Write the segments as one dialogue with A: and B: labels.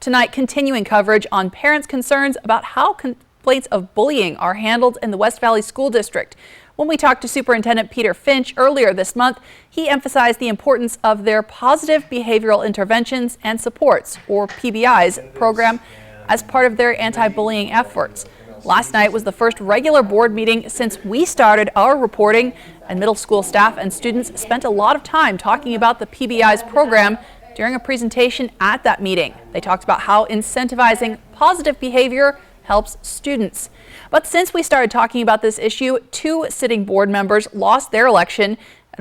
A: Tonight, continuing coverage on parents' concerns about how complaints of bullying are handled in the West Valley School District. When we talked to Superintendent Peter Finch earlier this month, he emphasized the importance of their positive behavioral interventions and supports, or PBIs, program as part of their anti-bullying efforts. Last night was the first regular board meeting since we started our reporting, and middle school staff and students spent a lot of time talking about the PBIs program during a presentation at that meeting. They talked about how incentivizing positive behavior helps students. But since we started talking about this issue, 2 sitting board members lost their election.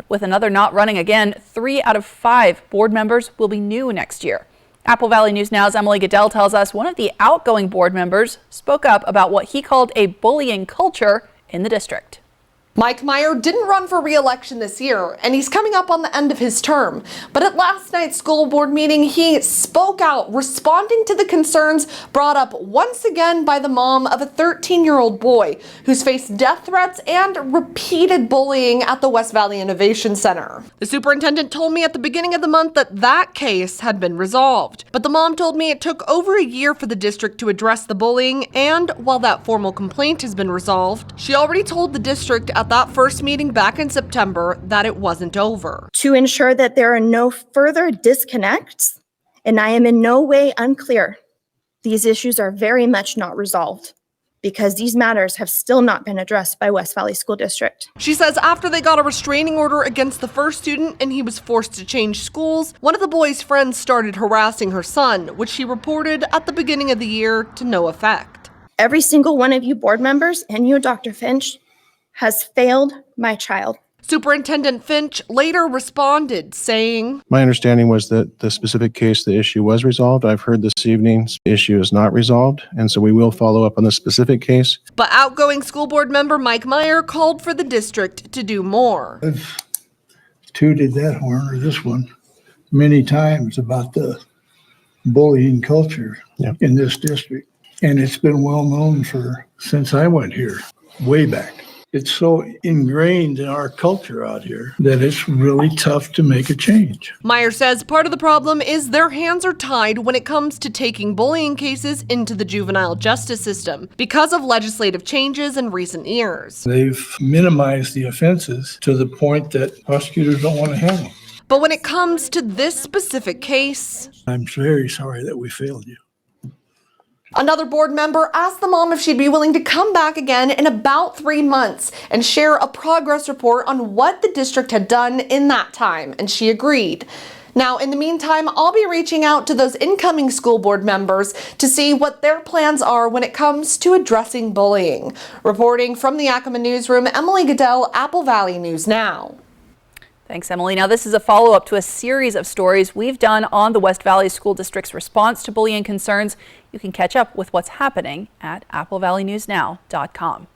A: With another not running again, 3 out of 5 board members will be new next year. Apple Valley News Now's Emily Goodell tells us one of the outgoing board members spoke up about what he called a bullying culture in the district.
B: Mike Meyer didn't run for re-election this year, and he's coming up on the end of his term. But at last night's school board meeting, he spoke out, responding to the concerns brought up once again by the mom of a 13-year-old boy who's faced death threats and repeated bullying at the West Valley Innovation Center. The superintendent told me at the beginning of the month that case had been resolved. But the mom told me it took over a year for the district to address the bullying, and while that formal complaint has been resolved, she already told the district at that first meeting back in September that it wasn't over.
C: To ensure that there are no further disconnects, and I am in no way unclear, these issues are very much not resolved because these matters have still not been addressed by West Valley School District.
B: She says after they got a restraining order against the first student and he was forced to change schools, one of the boy's friends started harassing her son, which she reported at the beginning of the year to no effect.
C: Every single one of you board members and you, Dr. Finch, has failed my child.
B: Superintendent Finch later responded, saying,
D: "My understanding was that the specific case, the issue was resolved. I've heard this evening the issue is not resolved, and so we will follow up on the specific case."
B: But outgoing school board member Mike Meyer called for the district to do more.
E: I've tooted that horn, or this one, many times about the bullying culture in this district. And it's been well known since I went here, way back. It's so ingrained in our culture out here that it's really tough to make a change.
B: Meyer says part of the problem is their hands are tied when it comes to taking bullying cases into the juvenile justice system because of legislative changes in recent years.
E: They've minimized the offenses to the point that prosecutors don't want to have them.
B: But when it comes to this specific case,
E: I'm very sorry that we failed you.
B: another board member asked the mom if she'd be willing to come back again in about 3 months and share a progress report on what the district had done in that time, and she agreed. Now, in the meantime, I'll be reaching out to those incoming school board members to see what their plans are when it comes to addressing bullying. Reporting from the Yakima Newsroom, Emily Goodell, Apple Valley News Now.
A: Thanks, Emily. Now, this is a follow-up to a series of stories we've done on the West Valley School District's response to bullying concerns. You can catch up with what's happening at applevalleynewsnow.com.